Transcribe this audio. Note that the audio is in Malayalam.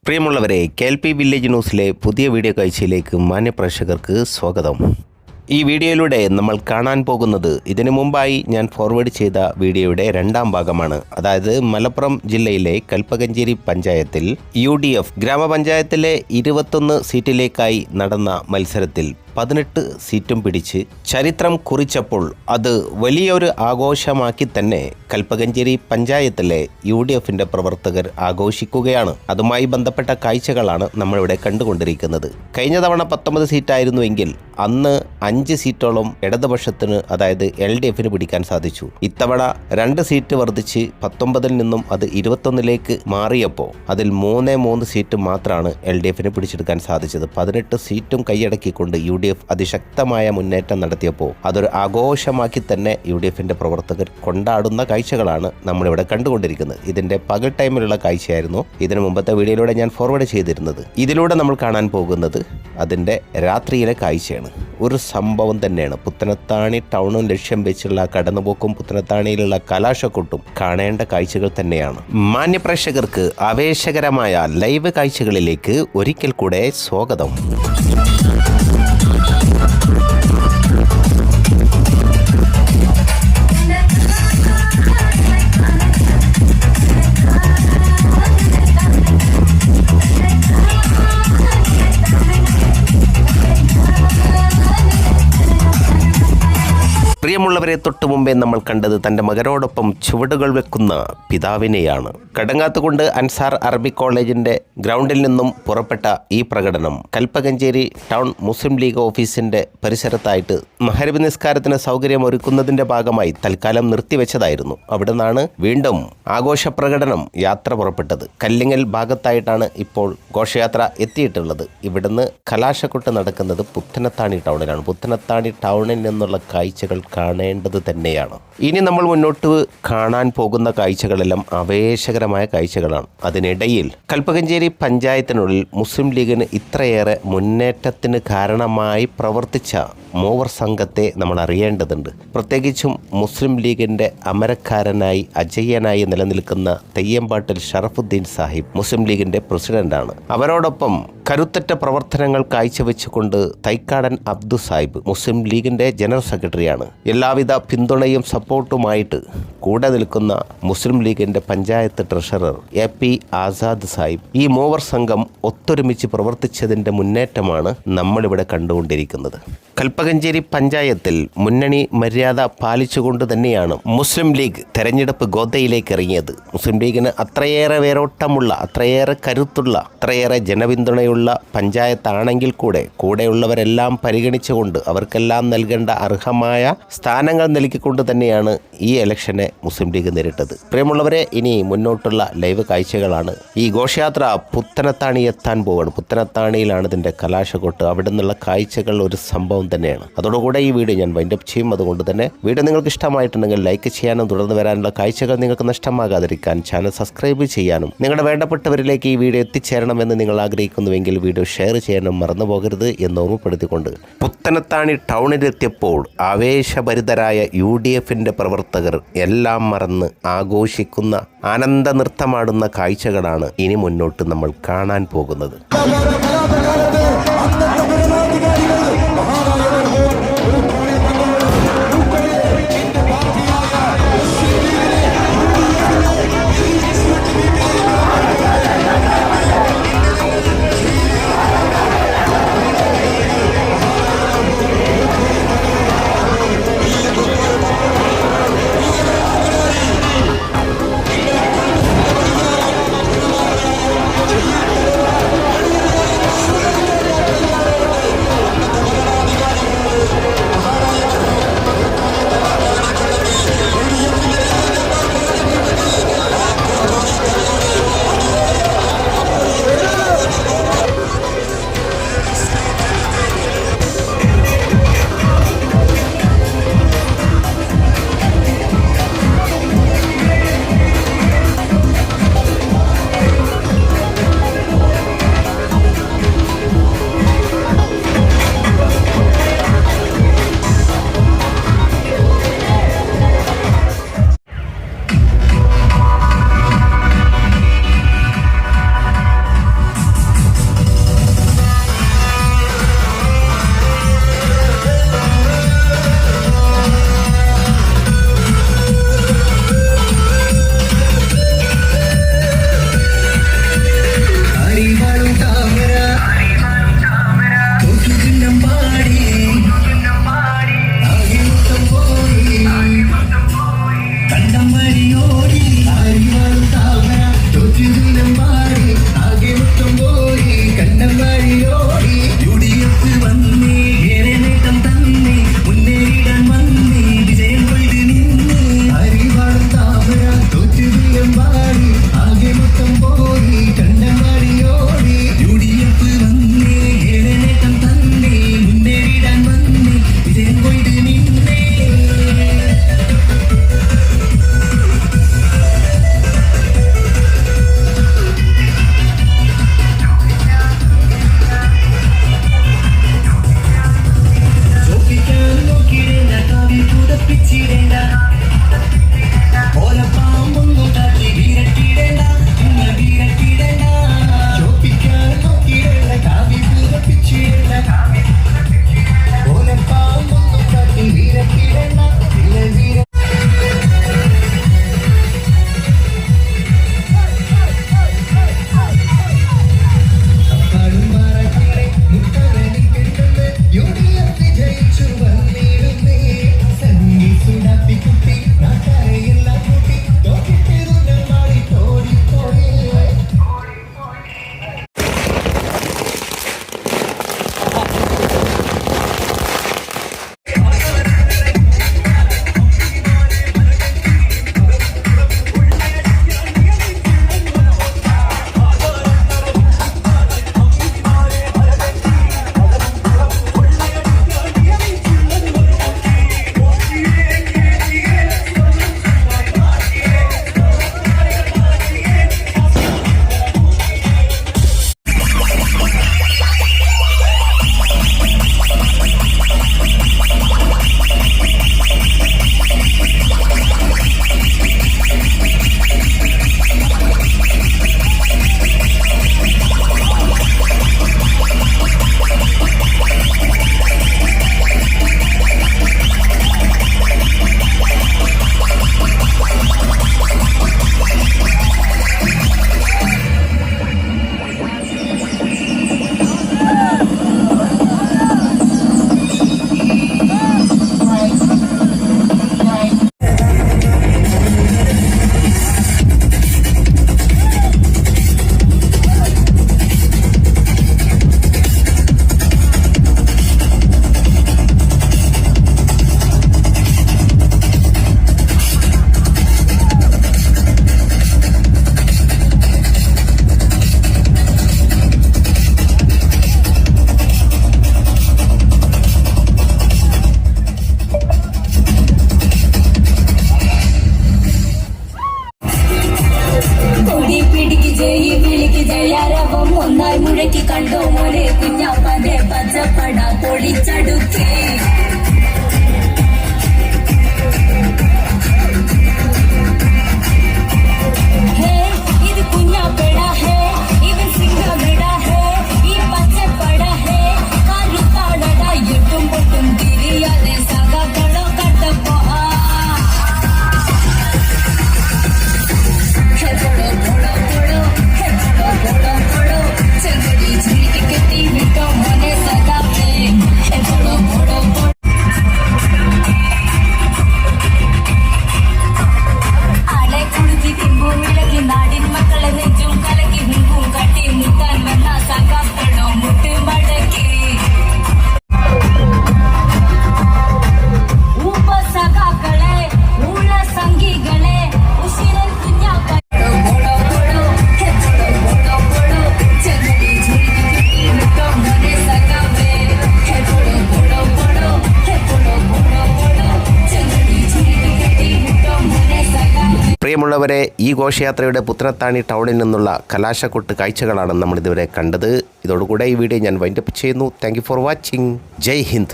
പ്രിയമുള്ളവരെ, KLP വില്ലേജ് ന്യൂസിലെ പുതിയ വീഡിയോ കാഴ്ചയിലേക്ക് മാന്യപ്രേക്ഷകർക്ക് സ്വാഗതം. ഈ വീഡിയോയിലൂടെ നമ്മൾ കാണാൻ പോകുന്നത് ഇതിനു മുമ്പായി ഞാൻ ഫോർവേഡ് ചെയ്ത വീഡിയോയുടെ രണ്ടാം ഭാഗമാണ്. അതായത് മലപ്പുറം ജില്ലയിലെ കൽപ്പകഞ്ചേരി പഞ്ചായത്തിൽ UDF ഗ്രാമപഞ്ചായത്തിലെ 21 സീറ്റിലേക്കായി നടന്ന മത്സരത്തിൽ 18 സീറ്റും പിടിച്ച് ചരിത്രം കുറിച്ചപ്പോൾ അത് വലിയൊരു ആഘോഷമാക്കി തന്നെ കൽപ്പകഞ്ചേരി പഞ്ചായത്തിലെ UDFന്റെ പ്രവർത്തകർ ആഘോഷിക്കുകയാണ്. അതുമായി ബന്ധപ്പെട്ട കാഴ്ചകളാണ് നമ്മളിവിടെ കണ്ടുകൊണ്ടിരിക്കുന്നത്. കഴിഞ്ഞ തവണ 19 സീറ്റായിരുന്നുവെങ്കിൽ അന്ന് 5 സീറ്റോളം ഇടതുപക്ഷത്തിന്, അതായത് LDFന് പിടിക്കാൻ സാധിച്ചു. ഇത്തവണ 2 സീറ്റ് വർദ്ധിച്ച് 19 നിന്നും അത് 21ലേക്ക് മാറിയപ്പോൾ അതിൽ 3 സീറ്റ് മാത്രമാണ് LDFന് പിടിച്ചെടുക്കാൻ സാധിച്ചത്. 18 സീറ്റും കൈയടക്കിക്കൊണ്ട് UDF അതിശക്തമായ മുന്നേറ്റം നടത്തിയപ്പോൾ അതൊരു ആഘോഷമാക്കി തന്നെ UDFന്റെ പ്രവർത്തകർ കൊണ്ടാടുന്ന കാഴ്ചകളാണ് നമ്മളിവിടെ കണ്ടുകൊണ്ടിരിക്കുന്നത്. ഇതിന്റെ പകൽ ടൈമിലുള്ള കാഴ്ചയായിരുന്നു ഇതിനു മുമ്പത്തെ വീഡിയോയിലൂടെ ഞാൻ ഫോർവേഡ് ചെയ്തിരുന്നത്. ഇതിലൂടെ നമ്മൾ കാണാൻ പോകുന്നത് അതിന്റെ രാത്രിയിലെ കാഴ്ചയാണ്. ഒരു സംഭവം തന്നെയാണ്. പുത്തനത്താണി ടൗണും ലക്ഷ്യം വെച്ചുള്ള കടന്നുപോക്കും പുത്തനത്താണിയിലുള്ള കലാശക്കൊട്ടും കാണേണ്ട കാഴ്ചകൾ തന്നെയാണ്. മാന്യപ്രേക്ഷകർക്ക് ആവേശകരമായ ലൈവ് കാഴ്ചകളിലേക്ക് ഒരിക്കൽ കൂടെ സ്വാഗതം. പ്രിയമുള്ളവരെ, തൊട്ടു മുമ്പേ നമ്മൾ കണ്ടത് തൻ്റെ മകനോടൊപ്പം ചുവടുകൾ വെക്കുന്ന പിതാവിനെയാണ്. കടങ്ങാത്തുകൊണ്ട് അൻസാർ അറബിക് കോളേജിന്റെ ഗ്രൗണ്ടിൽ നിന്നും പുറപ്പെട്ട ഈ പ്രകടനം കൽപ്പകഞ്ചേരി ടൗൺ മുസ്ലിം ലീഗ് ഓഫീസിന്റെ പരിസരത്തായിട്ട് മഹരിബ് നിസ്കാരത്തിന് സൗകര്യം ഒരുക്കുന്നതിന്റെ ഭാഗമായി തൽക്കാലം നിർത്തിവെച്ചതായിരുന്നു. അവിടെ നിന്നാണ് വീണ്ടും ആഘോഷ പ്രകടനം യാത്ര പുറപ്പെട്ടത്. കല്ലിങ്ങൽ ഭാഗത്തായിട്ടാണ് ഇപ്പോൾ ഘോഷയാത്ര എത്തിയിട്ടുള്ളത്. ഇവിടുന്ന് കലാശക്കൊട്ട് നടക്കുന്നത് പുത്തനത്താണി ടൗണിലാണ്. പുത്തനത്താണി ടൗണിൽ നിന്നുള്ള കാഴ്ചകൾ കാണേണ്ടത് തന്നെയാണ്. ഇനി നമ്മൾ മുന്നോട്ട് കാണാൻ പോകുന്ന കാഴ്ചകളെല്ലാം ആവേശകരമായ കാഴ്ചകളാണ്. അതിനിടയിൽ കൽപ്പകഞ്ചേരി പഞ്ചായത്തിനുള്ളിൽ മുസ്ലിം ലീഗിന് ഇത്രയേറെ മുന്നേറ്റത്തിന് കാരണമായി പ്രവർത്തിച്ച മൂവർ സംഘത്തെ നമ്മൾ അറിയേണ്ടതുണ്ട്. പ്രത്യേകിച്ചും മുസ്ലിം ലീഗിന്റെ അമരക്കാരനായി അജയ്യനായി നിലനിൽക്കുന്ന തെയ്യമ്പാട്ടിൽ ഷറഫുദ്ദീൻ സാഹിബ് മുസ്ലിം ലീഗിന്റെ പ്രസിഡന്റാണ്. അവരോടൊപ്പം കരുത്തറ്റ പ്രവർത്തനങ്ങൾ കാഴ്ചവെച്ചുകൊണ്ട് തൈക്കാടൻ അബ്ദു സാഹിബ് മുസ്ലിം ലീഗിന്റെ ജനറൽ സെക്രട്ടറിയാണ്. എല്ലാവിധ പിന്തുണയും സപ്പോർട്ടുമായിട്ട് കൂടെ നിൽക്കുന്ന മുസ്ലിം ലീഗിന്റെ പഞ്ചായത്ത് ട്രഷറർ AP ആസാദ് സാഹിബ്. ഈ മൂവർ സംഘം ഒത്തൊരുമിച്ച് പ്രവർത്തിച്ചതിന്റെ മുന്നേറ്റമാണ് നമ്മളിവിടെ കണ്ടുകൊണ്ടിരിക്കുന്നത്. കൽപ്പകഞ്ചേരി പഞ്ചായത്തിൽ മുന്നണി മര്യാദ പാലിച്ചുകൊണ്ട് തന്നെയാണ് മുസ്ലിം ലീഗ് തെരഞ്ഞെടുപ്പ് ഗോദയിലേക്ക് ഇറങ്ങിയത്. മുസ്ലിം ലീഗിന് അത്രയേറെ വേരോട്ടമുള്ള, അത്രയേറെ കരുത്തുള്ള, അത്രയേറെ ജനപിന്തുണയുള്ള പഞ്ചായത്താണെങ്കിൽ കൂടെയുള്ളവരെല്ലാം പരിഗണിച്ചുകൊണ്ട് അവർക്കെല്ലാം നൽകേണ്ട അർഹമായ സ്ഥാനങ്ങൾ നൽകിക്കൊണ്ട് തന്നെയാണ് ഈ ഇലക്ഷനെ മുസ്ലിം ലീഗ് നേരിട്ടത്. പ്രിയമുള്ളവരെ, ഇനി മുന്നോട്ടുള്ള ലൈവ് കാഴ്ചകളാണ്. ഈ ഘോഷയാത്ര പുത്തനത്താണി എത്താൻ പോവുകയാണ്. പുത്തനത്താണിയിലാണ് ഇതിന്റെ കലാശക്കൊട്ട്. അവിടെ നിന്നുള്ള കാഴ്ചകൾ ഒരു സംഭവം തന്നെയാണ്. അതോടുകൂടെ ഈ വീഡിയോ ഞാൻ വൈൻഡപ്പ് ചെയ്യും. അതുകൊണ്ട് തന്നെ വീഡിയോ നിങ്ങൾക്ക് ഇഷ്ടമായിട്ടുണ്ടെങ്കിൽ ലൈക്ക് ചെയ്യാനും തുടർന്ന് വരാനുള്ള കാഴ്ചകൾ നിങ്ങൾക്ക് നഷ്ടമാകാതിരിക്കാൻ ചാനൽ സബ്സ്ക്രൈബ് ചെയ്യാനും നിങ്ങളുടെ വേണ്ടപ്പെട്ടവരിലേക്ക് ഈ വീഡിയോ എത്തിച്ചേരണമെന്ന് നിങ്ങൾ ആഗ്രഹിക്കുന്നുവെങ്കിൽ വീഡിയോ ഷെയർ ചെയ്യാനും മറന്നു പോകരുത് എന്ന് ഓർമ്മപ്പെടുത്തിക്കൊണ്ട് പുത്തനത്താണി ടൗണിലെത്തിയപ്പോൾ ആവേശഭരിതരായ UDFന്റെ പ്രവർത്തകർ എല്ലാം മറന്ന് ആഘോഷിക്കുന്ന ആനന്ദ നൃത്തമാടുന്ന കാഴ്ചകളാണ് ഇനി മുന്നോട്ട് നമ്മൾ കാണാൻ പോകുന്നത്. മോനയ്ക്ക് കണ്ടോ മോനെ കുഞ്ഞാപ്പന്റെ പച്ചപ്പട പൊളിച്ചടുക്കി പ്രിയമുള്ളവരെ, ഈ ഘോഷയാത്രയുടെ പുത്രത്താണി ടൗണിൽ നിന്നുള്ള കലാശക്കൊട്ട് കാഴ്ചകളാണ് നമ്മൾ ഇതുവരെ കണ്ടത്. ഇതോടുകൂടെ ഈ വീഡിയോ ഞാൻ വൈൻഡപ്പ് ചെയ്യുന്നു. Thank you for watching. Jai Hind.